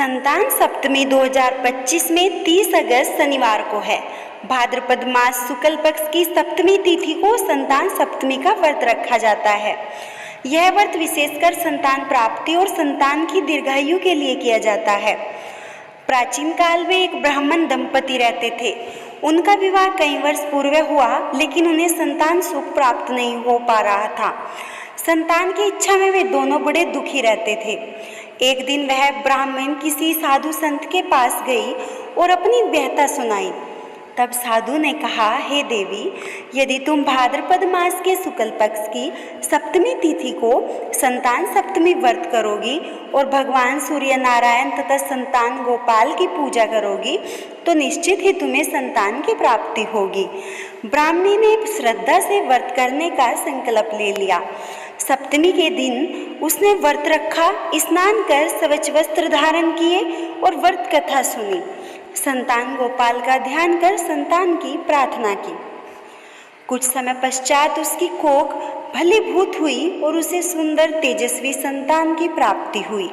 संतान सप्तमी 2025 में 30 अगस्त शनिवार को है। भाद्रपद मास शुक्ल पक्ष की सप्तमी तिथि को संतान सप्तमी का व्रत रखा जाता है। यह व्रत विशेषकर संतान प्राप्ति और संतान की दीर्घायु के लिए किया जाता है। प्राचीन काल में एक ब्राह्मण दंपति रहते थे। उनका विवाह कई वर्ष पूर्व हुआ, लेकिन उन्हें संतान सुख प्राप्त नहीं हो पा रहा था। संतान की इच्छा में वे दोनों बड़े दुखी रहते थे। एक दिन वह ब्राह्मण किसी साधु संत के पास गई और अपनी व्यथा सुनाई। तब साधु ने कहा, हे देवी, यदि तुम भाद्रपद मास के शुक्ल पक्ष की सप्तमी तिथि को संतान सप्तमी व्रत करोगी और भगवान सूर्य नारायण तथा संतान गोपाल की पूजा करोगी तो निश्चित ही तुम्हें संतान की प्राप्ति होगी। ब्राह्मणी ने श्रद्धा से व्रत करने का संकल्प ले लिया। सप्तमी के दिन उसने व्रत रखा, स्नान कर स्वच्छ वस्त्र धारण किए और व्रत कथा सुनी। संतान गोपाल का ध्यान कर संतान की प्रार्थना की। कुछ समय पश्चात उसकी कोख फलीभूत हुई और उसे सुंदर तेजस्वी संतान की प्राप्ति हुई।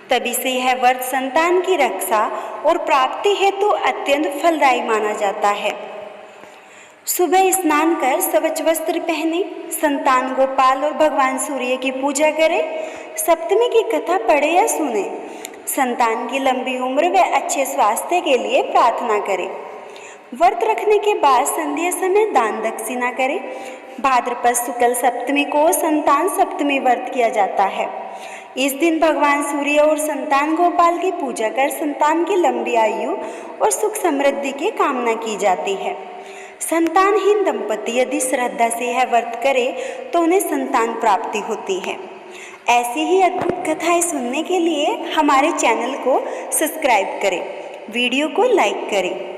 तभी से यह व्रत संतान की रक्षा और प्राप्ति हेतु अत्यंत फलदायी माना जाता है। सुबह स्नान कर स्वच्छ वस्त्र पहने, संतान गोपाल और भगवान सूर्य की पूजा करें, सप्तमी की कथा पढ़े या सुने, संतान की लंबी उम्र व अच्छे स्वास्थ्य के लिए प्रार्थना करें। व्रत रखने के बाद संध्या समय दान दक्षिणा करें। भाद्रपद शुक्ल सप्तमी को संतान सप्तमी व्रत किया जाता है। इस दिन भगवान सूर्य और संतान गोपाल की पूजा कर संतान की लंबी आयु और सुख समृद्धि की कामना की जाती है। संतानहीन दंपति यदि श्रद्धा से यह व्रत करे तो उन्हें संतान प्राप्ति होती है। ऐसी ही अद्भुत कथाएं सुनने के लिए हमारे चैनल को सब्सक्राइब करें, वीडियो को लाइक करें।